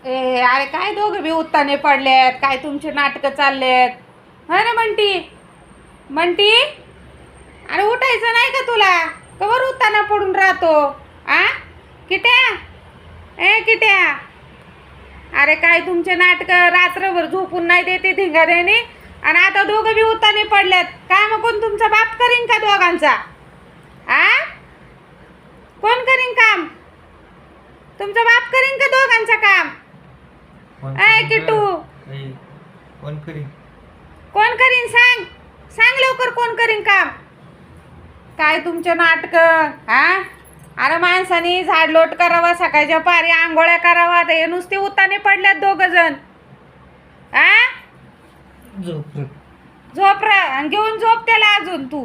अरे काय दोघं बी उत्ताने पडलेत, काय तुमचे नाटकं चाललेत. हा ना म्हणती म्हणती. अरे उठायचं नाही का तुला? कवर उत्ताना पडून राहतो. आ किट्या, ए किट्या. अरे काय तुमचे नाटकं, रात्रभर झोपून नाही देते धिंगाऱ्याने. आणि आता दोघं बी उत्ताने पडल्यात. काय मग कोण तुमचा बाप करीन का दोघांचा? आ कोण करीन काम? तुमचा बाप करीन का दोघांचं काम? ऐ किट्टू, कोण करीन? कोण करीन सांग. सांग लवकर कोण करीन काम? काय तुमचे नाटक. हा अरे माणसाने झाडलोट करावा, सकाळच्या पारी आंघोळ्या करावा, ते नुसते उताने पडल्यात दोघ जण. आ झोप झोप रा, घेऊन झोप त्याला अजून तू.